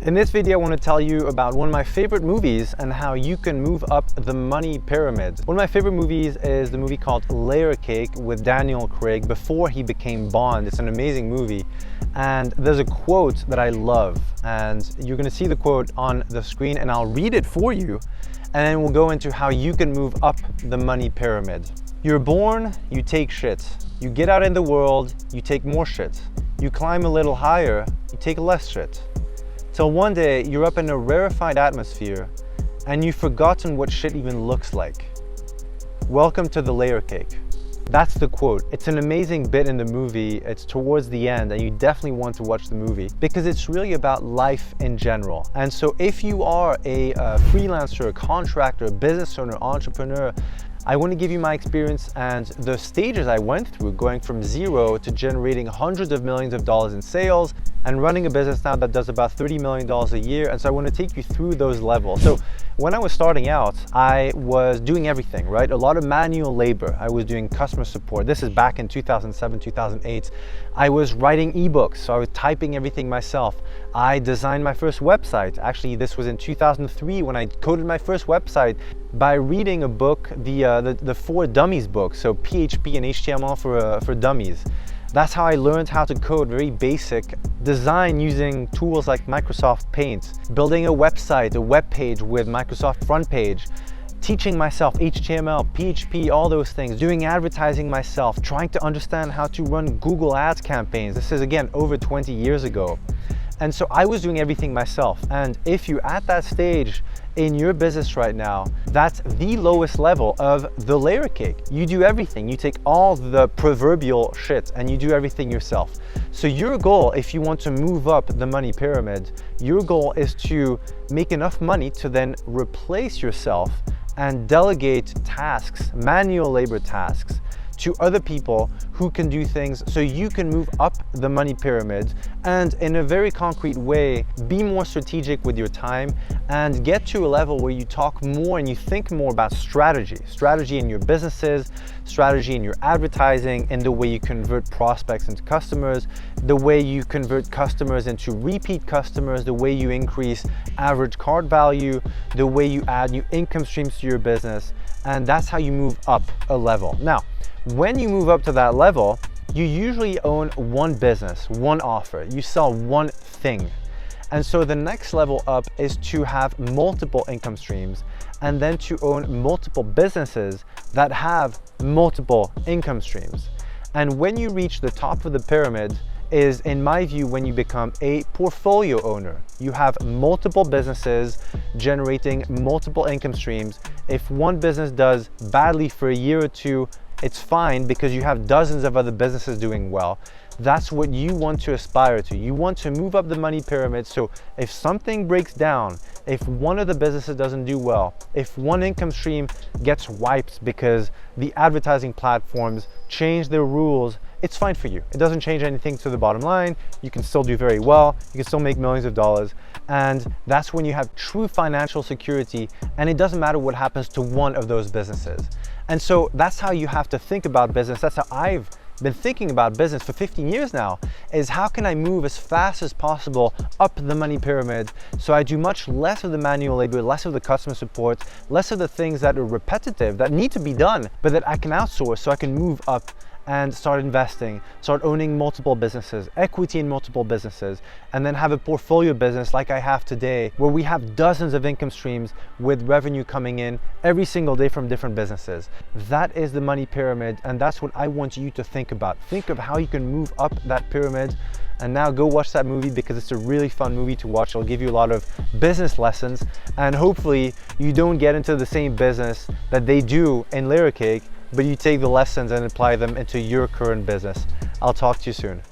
In this video, I want to tell you about one of my favorite movies and how you can move up the money pyramid. One of my favorite movies is the movie called Layer Cake with Daniel Craig before he became Bond. It's an amazing movie. And there's a quote that I love, and you're going to see the quote on the screen, and I'll read it for you, and then we'll go into how you can move up the money pyramid. You're born, you take shit. You get out in the world, you take more shit. You climb a little higher, you take less shit. Till one day, you're up in a rarefied atmosphere, and you've forgotten what shit even looks like. Welcome to the layer cake. That's the quote. It's an amazing bit in the movie. It's towards the end, and you definitely want to watch the movie because it's really about life in general. And so if you are a freelancer, a contractor, a business owner, entrepreneur, I want to give you my experience and the stages I went through going from zero to generating hundreds of millions of dollars in sales and running a business now that does about $30 million a year. And so I want to take you through those levels. So when I was starting out, I was doing everything, right? A lot of manual labor. I was doing customer support. This is back in 2007, 2008. I was writing ebooks, so I was typing everything myself. I designed my first website. Actually, this was in 2003 when I coded my first website by reading a book, the For Dummies book, so PHP and HTML for dummies. That's how I learned how to code very basic design using tools like Microsoft Paint, building a website, a web page with Microsoft Front Page, teaching myself HTML, PHP, all those things, doing advertising myself, trying to understand how to run Google Ads campaigns. This is again over 20 years ago. And so I was doing everything myself. And if you're at that stage in your business right now, that's the lowest level of the layer cake. You do everything. You take all the proverbial shit and you do everything yourself. So your goal, if you want to move up the money pyramid, your goal is to make enough money to then replace yourself and delegate tasks, manual labor tasks, to other people who can do things so you can move up the money pyramid and in a very concrete way, be more strategic with your time and get to a level where you talk more and you think more about strategy in your businesses, strategy in your advertising, and the way you convert prospects into customers, the way you convert customers into repeat customers, the way you increase average cart value, the way you add new income streams to your business, and that's how you move up a level. Now, when you move up to that level, you usually own one business, one offer. You sell one thing. And so the next level up is to have multiple income streams and then to own multiple businesses that have multiple income streams. And when you reach the top of the pyramid is, in my view, when you become a portfolio owner. You have multiple businesses generating multiple income streams. If one business does badly for a year or two, it's fine because you have dozens of other businesses doing well. That's what you want to aspire to. You want to move up the money pyramid. So if something breaks down, if one of the businesses doesn't do well, if one income stream gets wiped because the advertising platforms change their rules, it's fine for you. It doesn't change anything to the bottom line. You can still do very well. You can still make millions of dollars. And that's when you have true financial security, and it doesn't matter what happens to one of those businesses. And so that's how you have to think about business. That's how I've been thinking about business for 15 years now, is how can I move as fast as possible up the money pyramid so I do much less of the manual labor, less of the customer support, less of the things that are repetitive, that need to be done, but that I can outsource so I can move up and start investing, start owning multiple businesses, equity in multiple businesses, and then have a portfolio business like I have today, where we have dozens of income streams with revenue coming in every single day from different businesses. That is the money pyramid, and that's what I want you to think about. Think of how you can move up that pyramid. And now go watch that movie because it's a really fun movie to watch. It'll give you a lot of business lessons, and hopefully you don't get into the same business that they do in Layer Cake, but you take the lessons and apply them into your current business. I'll talk to you soon.